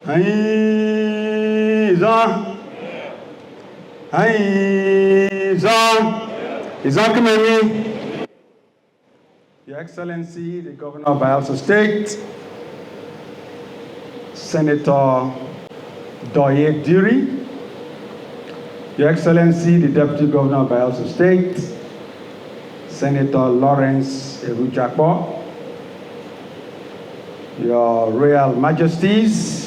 Ijaws. Ijaws. Your Excellency, the Governor of Bayelsa State, Senator YES Diri, Your Excellency, the Deputy Governor of Bayelsa State, Senator Lawrence Erujakpo, Your Royal Majesties,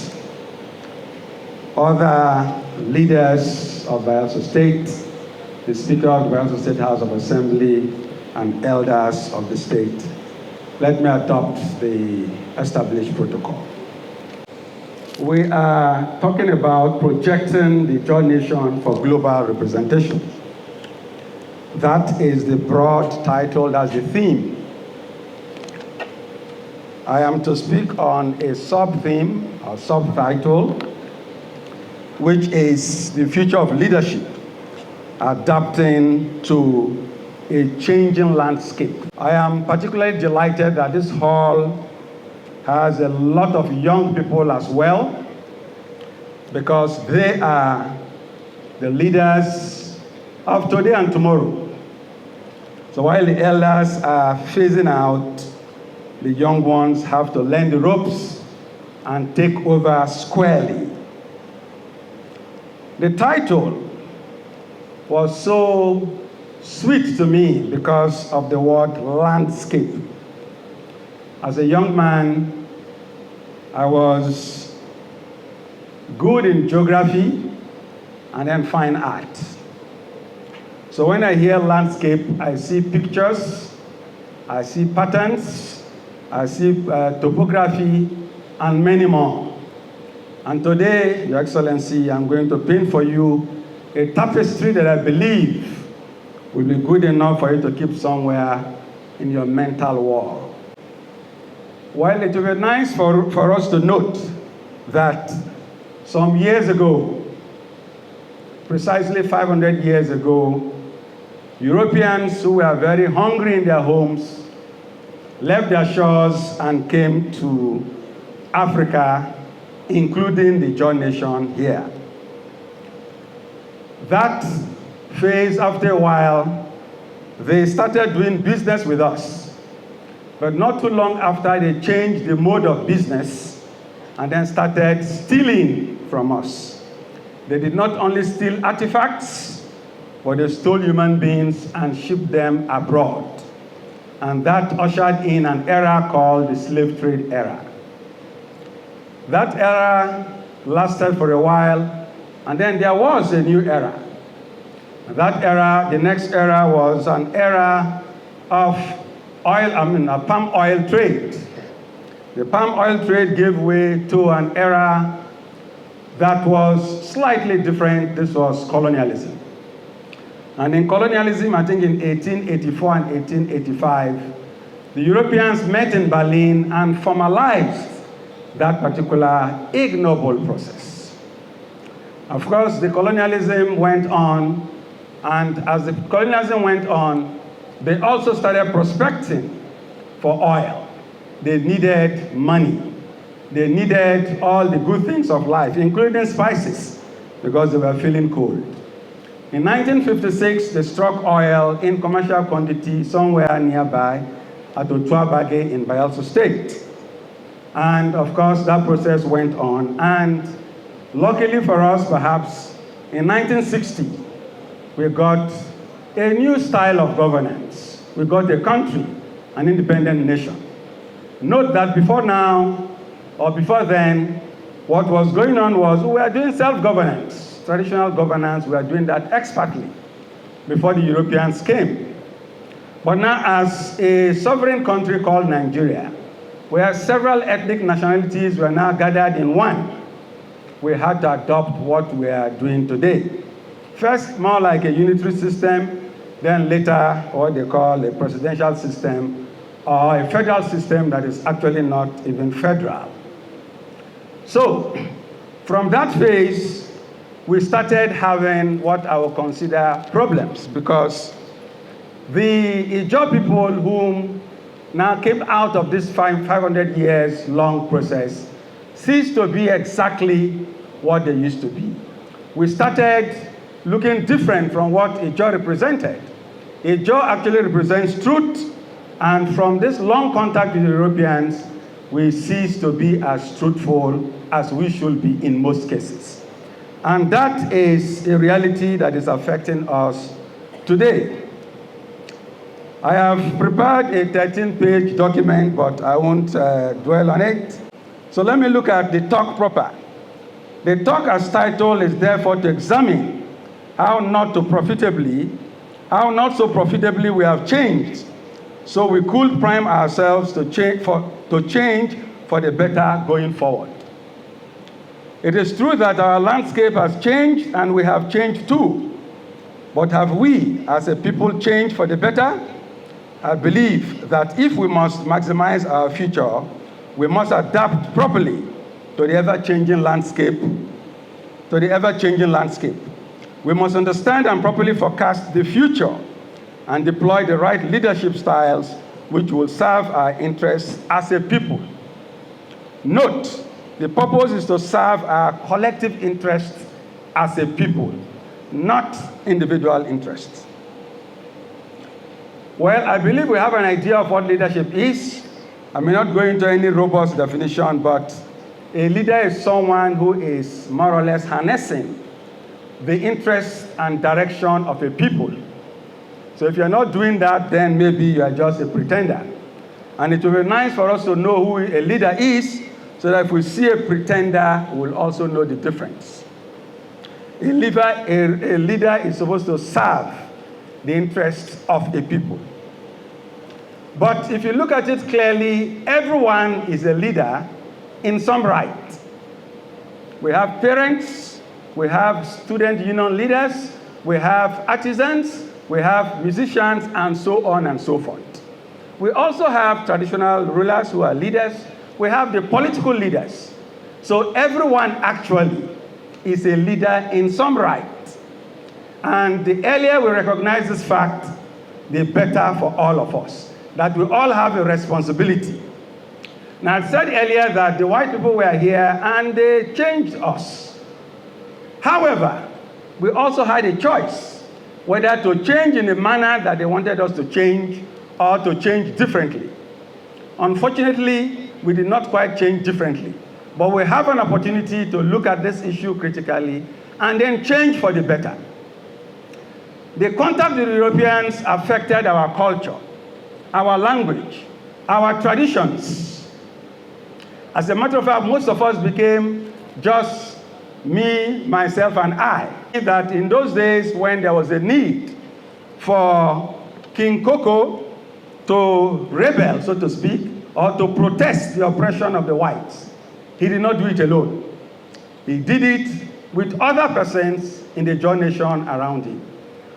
other leaders of Bayelsa State, the Speaker of the Bayelsa State House of Assembly, and elders of the state. Let me adopt the established protocol. We are talking about projecting the Ijaw nation for global representation. That is the broad title, that's the theme. I am to speak on a sub-theme, or subtitle, which is the future of leadership, adapting to a changing landscape. I am particularly delighted that this hall has a lot of young people as well, because they are the leaders of today and tomorrow. So while the elders are phasing out, the young ones have to learn the ropes and take over squarely. The title was so sweet to me because of the word landscape. As a young man, I was good in geography and then fine art. So when I hear landscape, I see pictures, I see patterns, I see topography, and many more. And today, Your Excellency, I'm going to paint for you a tapestry that I believe will be good enough for you to keep somewhere in your mental wall. While it would be nice for us to note that some years ago, precisely 500 years ago, Europeans who were very hungry in their homes left their shores and came to Africa, including the Ijaw nation here. That phase, after a while, they started doing business with us. But not too long after, they changed the mode of business and then started stealing from us. They did not only steal artifacts, but they stole human beings and shipped them abroad. And that ushered in an era called the slave trade era. That era lasted for a while, and then there was a new era. That era, the next era, was an era of palm oil trade. The palm oil trade gave way to an era that was slightly different. This was colonialism. And in colonialism, I think in 1884 and 1885, the Europeans met in Berlin and formalized that particular ignoble process. Of course, the colonialism went on, and as the colonialism went on, they also started prospecting for oil. They needed money. They needed all the good things of life, including spices, because they were feeling cold. In 1956, they struck oil in commercial quantity somewhere nearby at Otuabage in Bayelsa State. And of course, that process went on. And luckily for us, perhaps, in 1960, we got a new style of governance. We got a country, an independent nation. Note that before now, or before then, what was going on was we were doing self-governance. Traditional governance, we were doing that expertly before the Europeans came. But now, as a sovereign country called Nigeria, where several ethnic nationalities were now gathered in one, we had to adopt what we are doing today. First, more like a unitary system, then later what they call a presidential system, or a federal system that is actually not even federal. So, from that phase, we started having what I will consider problems, because the Ijaw people whom now came out of this 500 years long process cease to be exactly what they used to be. We started looking different from what Ijaws represented. Ijaws actually represents truth, and from this long contact with the Europeans, we cease to be as truthful as we should be in most cases. And that is a reality that is affecting us today. I have prepared a 13-page document, but I won't dwell on it. So let me look at the talk proper. The talk as title is therefore to examine how not so profitably we have changed, so we could prime ourselves to change for the better going forward. It is true that our landscape has changed and we have changed too. But have we, as a people, changed for the better? I believe that if we must maximize our future, we must adapt properly to the ever-changing landscape. We must understand and properly forecast the future and deploy the right leadership styles which will serve our interests as a people. Note, the purpose is to serve our collective interests as a people, not individual interests. Well, I believe we have an idea of what leadership is. I may not go into any robust definition, but a leader is someone who is more or less harnessing the interests and direction of a people. So if you're not doing that, then maybe you are just a pretender. And it will be nice for us to know who a leader is, so that if we see a pretender, we'll also know the difference. A leader is supposed to serve the interests of a people. But if you look at it clearly, everyone is a leader in some right. We have parents, we have student union leaders, we have artisans, we have musicians, and so on and so forth. We also have traditional rulers who are leaders. We have the political leaders. So everyone actually is a leader in some right. And the earlier we recognize this fact, the better for all of us, that we all have a responsibility. Now, I said earlier that the white people were here and they changed us. However, we also had a choice whether to change in the manner that they wanted us to change or to change differently. Unfortunately, we did not quite change differently, but we have an opportunity to look at this issue critically and then change for the better. The contact with the Europeans affected our culture, our language, our traditions. As a matter of fact, most of us became just me, myself, and I. That in those days when there was a need for King Koko to rebel, so to speak, or to protest the oppression of the whites, he did not do it alone. He did it with other persons in the Jaw Nation around him.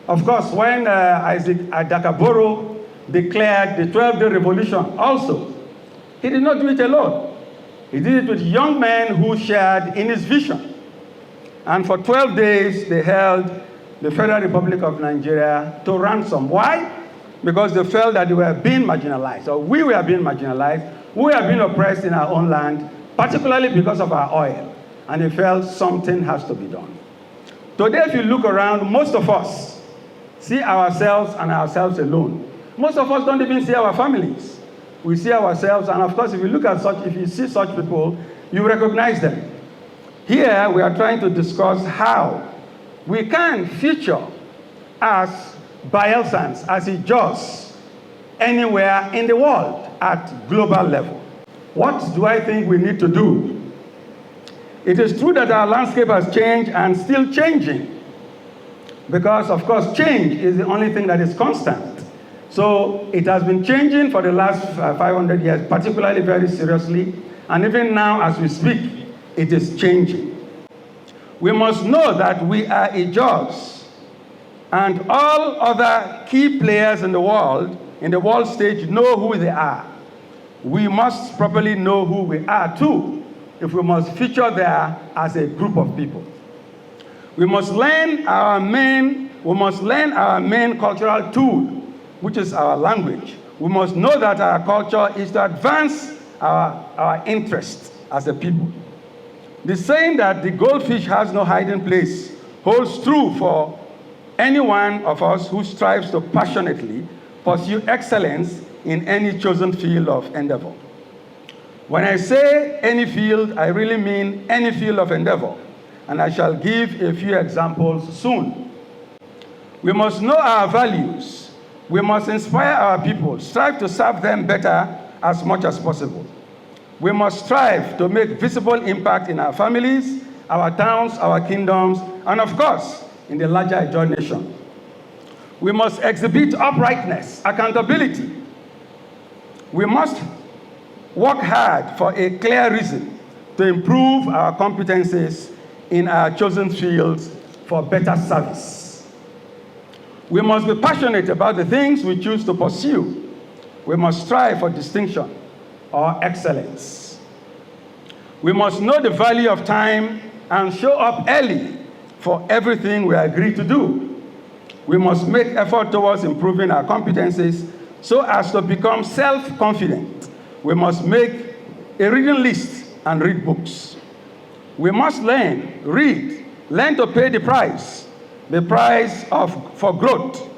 Of course, when Isaac Adakaboro declared the 12-day revolution also, he did not do it alone. He did it with young men who shared in his vision. And for 12 days, they held the Federal Republic of Nigeria to ransom. Why? Because they felt that they were being marginalized, or we were being marginalized. We were being oppressed in our own land, particularly because of our oil. And they felt something has to be done. Today, if you look around, most of us see ourselves and ourselves alone. Most of us don't even see our families. We see ourselves, and of course, if you see such people, you recognize them. Here, we are trying to discuss how we can feature as Bayelsans, as Ijaws, anywhere in the world at global level. What do I think we need to do? It is true that our landscape has changed and still changing, because, of course, change is the only thing that is constant. So it has been changing for the last 500 years, particularly very seriously, and even now as we speak, it is changing. We must know that we are Ijaws, and all other key players in the world stage, know who they are. We must properly know who we are too, if we must feature there as a group of people. We must learn our main cultural tool, which is our language. We must know that our culture is to advance our interests as a people. The saying that the goldfish has no hiding place holds true for any one of us who strives to passionately pursue excellence in any chosen field of endeavor. When I say any field, I really mean any field of endeavor, and I shall give a few examples soon. We must know our values. We must inspire our people, strive to serve them better as much as possible. We must strive to make visible impact in our families, our towns, our kingdoms, and of course, in the larger Ijaw nation. We must exhibit uprightness, accountability. We must work hard for a clear reason to improve our competencies in our chosen fields for better service. We must be passionate about the things we choose to pursue. We must strive for distinction or excellence. We must know the value of time and show up early for everything we agree to do. We must make effort towards improving our competencies so as to become self-confident. We must make a reading list and read books. We must learn to pay the price for growth.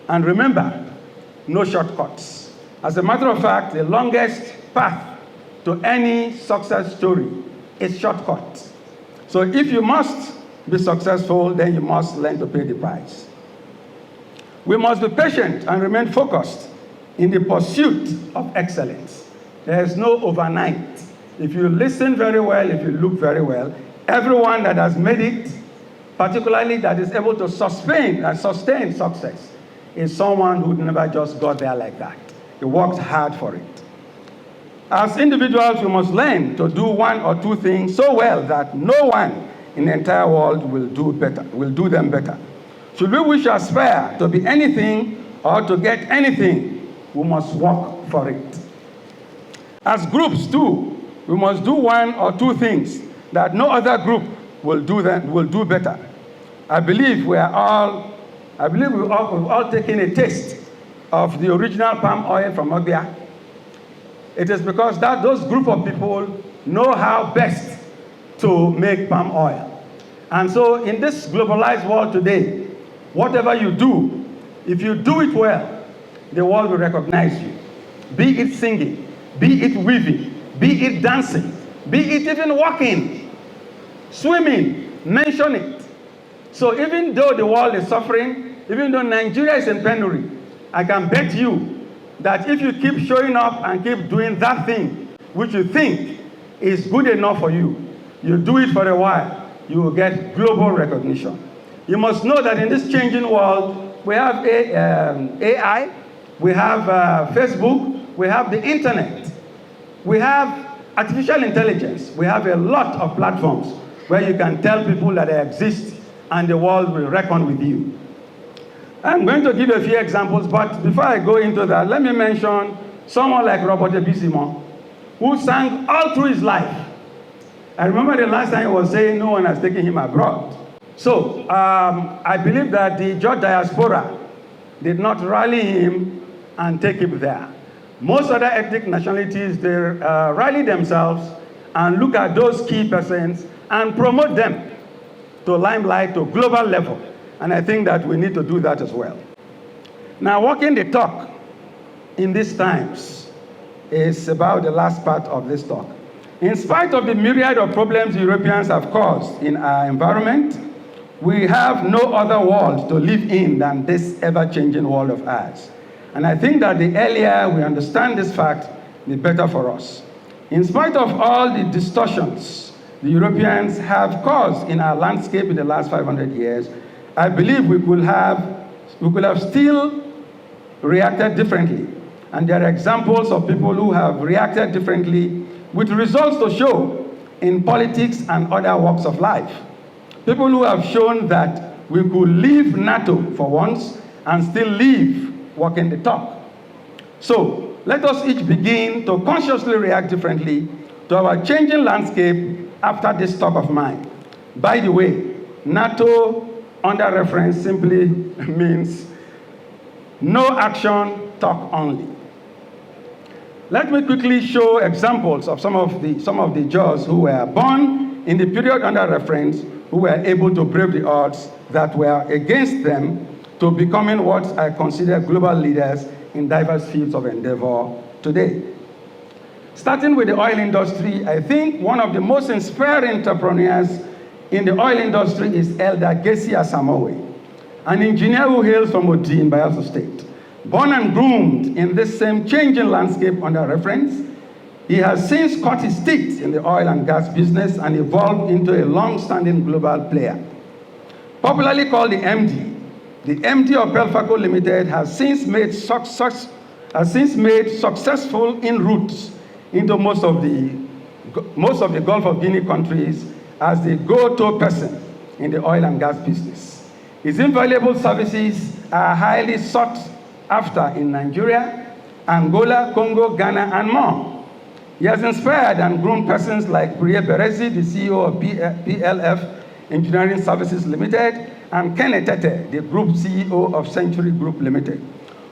And remember, no shortcuts. As a matter of fact, the longest path to any success story is shortcut. So if you must be successful, then you must learn to pay the price. We must be patient and remain focused in the pursuit of excellence. There is no overnight. If you listen very well, if you look very well, everyone that has made it, particularly that is able to sustain success, is someone who never just got there like that. He worked hard for it. As individuals, we must learn to do one or two things so well that no one in the entire world will do them better. Should we wish to aspire to be anything or to get anything, we must work for it. As groups too, we must do one or two things that no other group will do better. I believe we've all taken a taste of the original palm oil from Ogbia. It is because those group of people know how best to make palm oil. And so in this globalized world today, whatever you do, if you do it well, the world will recognize you. Be it singing, be it weaving, be it dancing, be it even walking, swimming, mention it. So even though the world is suffering, even though Nigeria is in penury, I can bet you that if you keep showing up and keep doing that thing which you think is good enough for you, you do it for a while, you will get global recognition. You must know that in this changing world, we have AI, we have Facebook, we have the internet, we have artificial intelligence, we have a lot of platforms where you can tell people that they exist and the world will reckon with you. I'm going to give a few examples, but before I go into that, let me mention someone like Robert Ebisimo, who sang all through his life. I remember the last time he was saying no one has taken him abroad. So I believe that the Ijaw diaspora did not rally him and take him there. Most other ethnic nationalities, they rally themselves and look at those key persons and promote them to limelight, to global level. And I think that we need to do that as well. Now, walking the talk in these times is about the last part of this talk. In spite of the myriad of problems Europeans have caused in our environment, we have no other world to live in than this ever-changing world of ours. And I think that the earlier we understand this fact, the better for us. In spite of all the distortions the Europeans have caused in our landscape in the last 500 years, I believe we could have still reacted differently. And there are examples of people who have reacted differently with results to show in politics and other walks of life. People who have shown that we could leave NATO for once and still live walking the talk. So let us each begin to consciously react differently to our changing landscape after this talk of mine. By the way, NATO under reference simply means no action, talk only. Let me quickly show examples of some of the Ijaws who were born in the period under reference who were able to brave the odds that were against them to becoming what I consider global leaders in diverse fields of endeavor today. Starting with the oil industry, I think one of the most inspiring entrepreneurs in the oil industry is Elder Gessi Asamoah, an engineer who hails from Odi in Bayelsa State. Born and groomed in this same changing landscape under reference, he has since cut his teeth in the oil and gas business and evolved into a long-standing global player. Popularly called the MD of Pelfaco Limited has since made successful inroads into most of the Gulf of Guinea countries as the go-to person in the oil and gas business. His invaluable services are highly sought after in Nigeria, Angola, Congo, Ghana, and more. He has inspired and groomed persons like Brie Berezi, the CEO of PLF Engineering Services Limited, and Ken Etete, the Group CEO of Century Group Limited,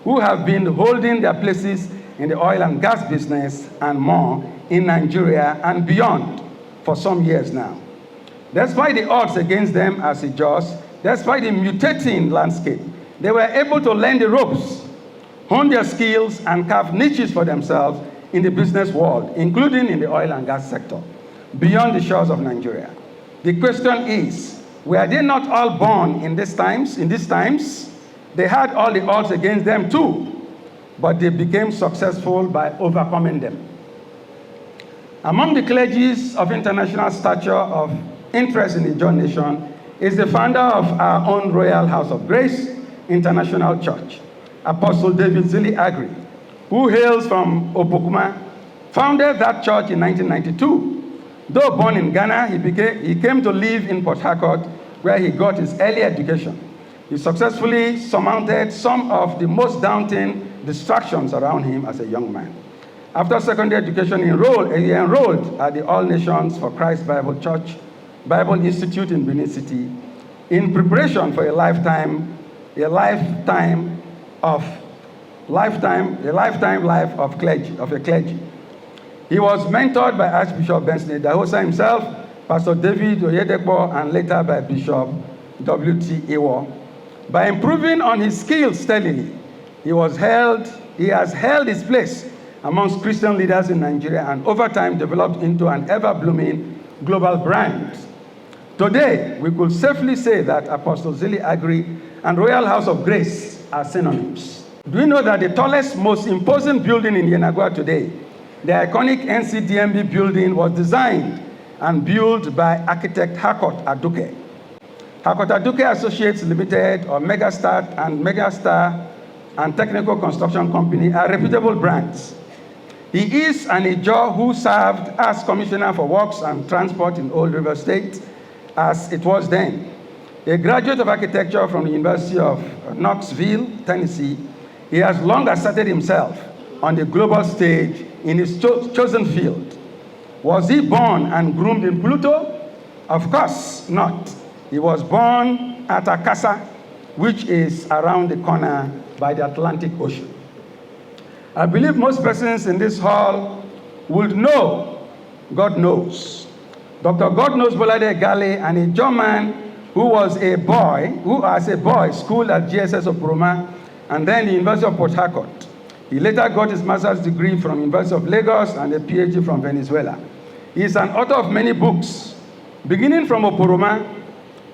who have been holding their places in the oil and gas business and more in Nigeria and beyond for some years now. Despite the odds against them as Ijaws, despite the mutating landscape, they were able to learn the ropes, hone their skills, and carve niches for themselves in the business world, including in the oil and gas sector, beyond the shores of Nigeria. The question is, were they not all born in these times? They had all the odds against them too, but they became successful by overcoming them. Among the clergies of international stature of interest in the Ijaw nation is the founder of our own Royal House of Grace International Church, Apostle David Zili Agri, who hails from Opokuma, founded that church in 1992. Though born in Ghana, he came to live in Port Harcourt, where he got his early education. He successfully surmounted some of the most daunting distractions around him as a young man. After secondary education, he enrolled at the All Nations for Christ Bible Church, Bible Institute in Benin City, in preparation for a lifetime life of clergy. He was mentored by Archbishop Benson Dahosa himself, Pastor David Oyedepo, and later by Bishop W.T. Iwo. By improving on his skills steadily, he has held his place amongst Christian leaders in Nigeria and over time developed into an ever-blooming global brand. Today, we could safely say that Apostle Zili Agri and Royal House of Grace are synonyms. Do you know that the tallest, most imposing building in Yenagoa today, the iconic NCDMB building, was designed and built by architect Harcourt Aduke? Harcourt Aduke Associates Limited, or Megastar and Technical Construction Company, are reputable brands. He is an Ijaw who served as Commissioner for Works and Transport in Old River State, as it was then. A graduate of architecture from the University of Knoxville, Tennessee, he has long asserted himself on the global stage in his chosen field. Was he born and groomed in Pluto? Of course not. He was born at Akasa, which is around the corner by the Atlantic Ocean. I believe most persons in this hall would know, God knows. Dr. God knows Bolade Gale, an Ijaw man who as a boy, schooled at GSS of Buruma and then the University of Port Harcourt. He later got his master's degree from University of Lagos and a PhD from Venezuela. He is an author of many books. Beginning from Oporoma,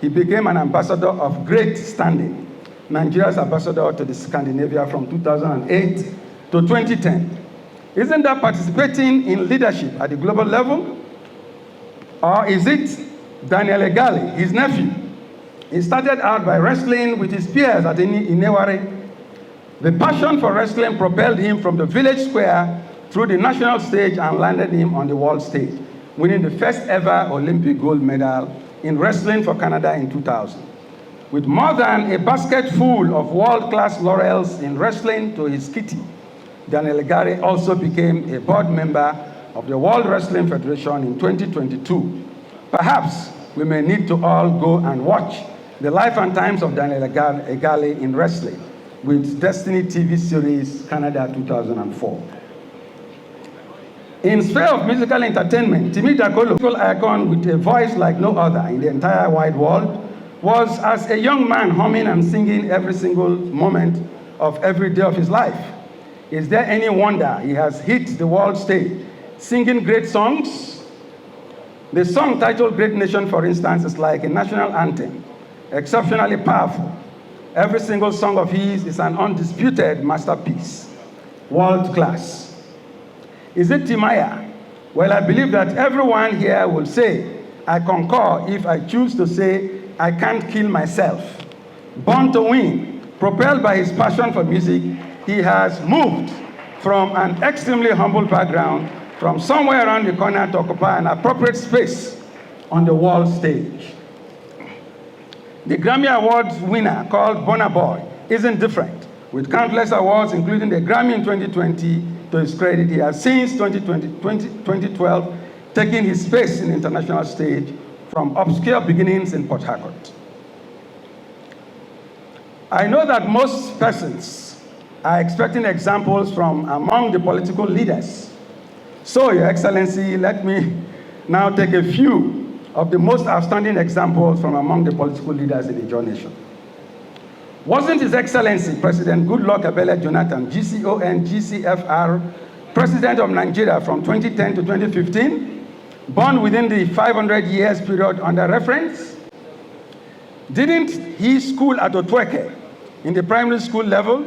he became an ambassador of great standing, Nigeria's ambassador to the Scandinavia from 2008 to 2010. Isn't that participating in leadership at the global level? Or is it Daniel Egali, his nephew? He started out by wrestling with his peers at Ineware. The passion for wrestling propelled him from the village square through the national stage and landed him on the world stage, winning the first ever Olympic gold medal in wrestling for Canada in 2000. With more than a basket full of world-class laurels in wrestling to his kitty, Daniel Egali also became a board member of the World Wrestling Federation in 2022. Perhaps we may need to all go and watch the life and times of Daniel Egali in wrestling with Destiny TV series Canada 2004. In sphere of musical entertainment, Timi Dakolo, a icon with a voice like no other in the entire wide world, was as a young man humming and singing every single moment of every day of his life. Is there any wonder he has hit the world stage singing great songs? The song titled Great Nation, for instance, is like a national anthem, exceptionally powerful. Every single song of his is an undisputed masterpiece, world class. Is it Timaya? Well, I believe that everyone here will say, I concur if I choose to say, I can't kill myself. Born to win, propelled by his passion for music, he has moved from an extremely humble background, from somewhere around the corner to occupy an appropriate space on the world stage. The Grammy Awards winner, called Burna Boy, isn't different. With countless awards, including the Grammy in 2020, to his credit, he has since 2012 taken his space in the international stage from obscure beginnings in Port Harcourt. I know that most persons are expecting examples from among the political leaders. So, Your Excellency, let me now take a few of the most outstanding examples from among the political leaders in the Ijaw nation. Wasn't His Excellency President Goodluck Ebele Jonathan, GCON, GCFR, President of Nigeria from 2010 to 2015, born within the 500 years period under reference? Didn't he school at Otweke in the primary school level,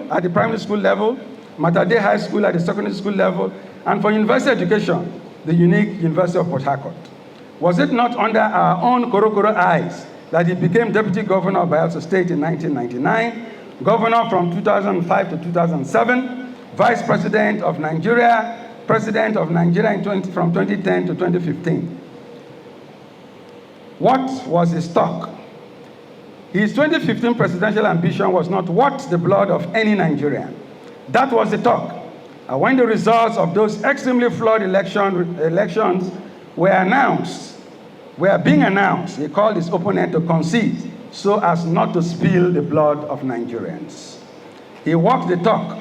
Matade High School at the secondary school level, and for university education, the unique University of Port Harcourt? Was it not under our own Korokoro eyes that he became Deputy Governor of Bayelsa State in 1999, Governor from 2005 to 2007, Vice President of Nigeria, President of Nigeria from 2010 to 2015? What was his talk? His 2015 presidential ambition was not worth the blood of any Nigerian. That was the talk. And when the results of those extremely flawed elections were being announced, he called his opponent to concede so as not to spill the blood of Nigerians. He walked the talk.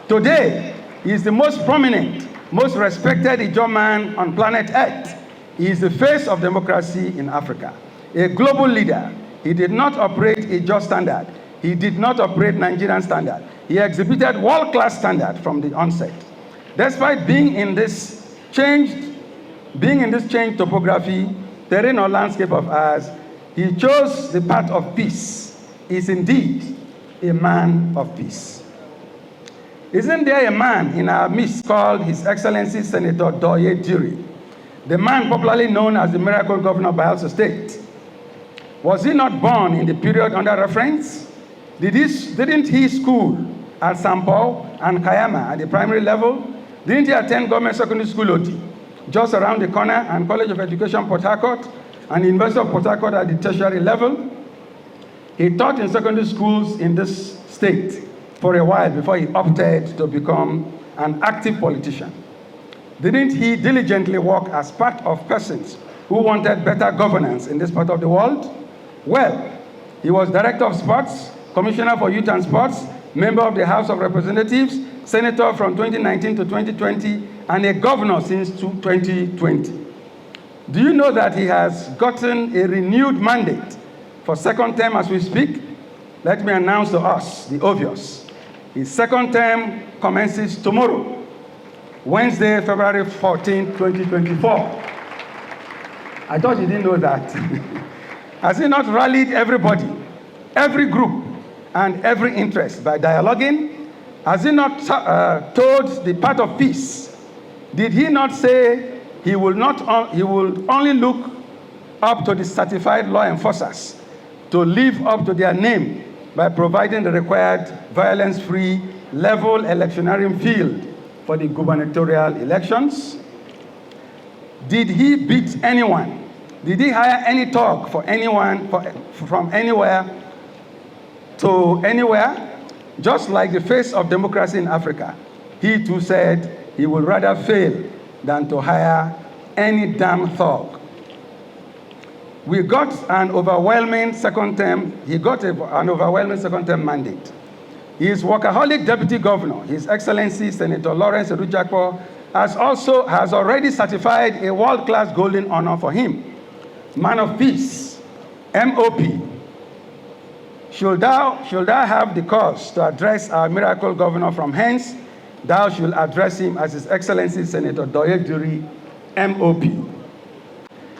Today, he is the most prominent, most respected Ijaw man on planet Earth. He is the face of democracy in Africa, a global leader. He did not operate Ijaw standard. He did not operate Nigerian standard. He exhibited world-class standard from the onset. Despite being in this changed topography, terrain or landscape of ours, he chose the path of peace. He is indeed a man of peace. Isn't there a man in our midst called His Excellency Senator YES Diri, the man popularly known as the miracle governor of Bayelsa State? Was he not born in the period under reference? Didn't he school at St. Paul and Kayama at the primary level? Didn't he attend government secondary school Oti, just around the corner, and College of Education Port Harcourt, and the University of Port Harcourt at the tertiary level? He taught in secondary schools in this state for a while before he opted to become an active politician. Didn't he diligently work as part of persons who wanted better governance in this part of the world? Well, he was Director of Sports, Commissioner for Youth and Sports, member of the House of Representatives, Senator from 2019 to 2020, and a governor since 2020. Do you know that he has gotten a renewed mandate for second term as we speak? Let me announce to us the obvious. His second term commences tomorrow, Wednesday, February 14, 2024. I thought you didn't know that. Has he not rallied everybody, every group, and every interest by dialoguing? Has he not told the path of peace? Did he not say he will only look up to the certified law enforcers to live up to their name by providing the required violence-free level electioneering field for the gubernatorial elections? Did he beat anyone? Did he hire any talk for anyone from anywhere to anywhere? Just like the face of democracy in Africa, he too said he would rather fail than to hire any damn thug. He got an overwhelming second term mandate. His workaholic deputy governor, His Excellency Senator Lawrence Erujakpo, has already certified a world-class golden honor for him. Man of Peace, MOP. Should thou have the cause to address our miracle governor from hence, thou shalt address him as His Excellency Senator YES DIRI, MOP.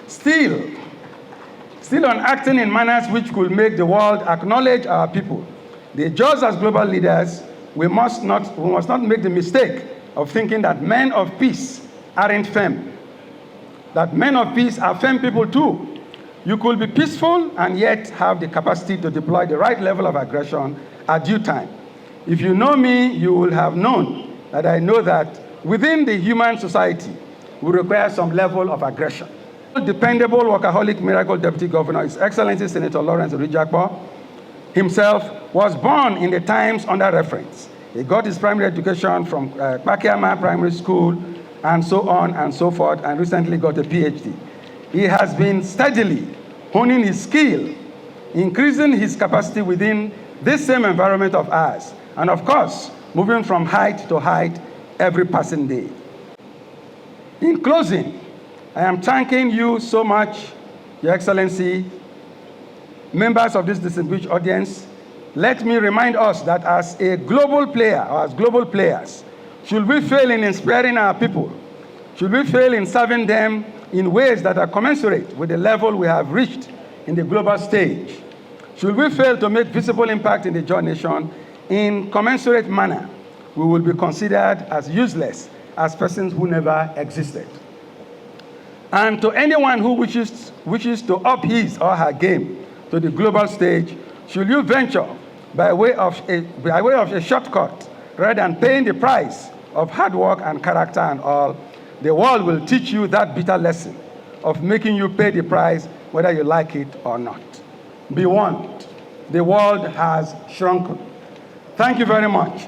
Still on acting in manners which could make the world acknowledge our people. The Ijaws as global leaders, we must not make the mistake of thinking that men of peace aren't firm. That men of peace are firm people too. You could be peaceful and yet have the capacity to deploy the right level of aggression at due time. If you know me, you will have known that I know that within the human society, we require some level of aggression. Dependable workaholic miracle deputy governor, His Excellency Senator Lawrence Ijaws himself was born in the times under reference. He got his primary education from Pakiama Primary School and so on and so forth, and recently got a PhD. He has been steadily honing his skill, increasing his capacity within this same environment of ours, and of course, moving from height to height every passing day. In closing, I am thanking you so much, Your Excellency, members of this distinguished audience. Let me remind us that as a global player, or as global players, should we fail in inspiring our people, should we fail in serving them in ways that are commensurate with the level we have reached in the global stage, should we fail to make visible impact in the Ijaw nation in commensurate manner, we will be considered as useless as persons who never existed. And to anyone who wishes to up his or her game to the global stage, should you venture by way of a shortcut rather than paying the price of hard work and character and all, the world will teach you that bitter lesson of making you pay the price whether you like it or not. Be warned, the world has shrunken. Thank you very much.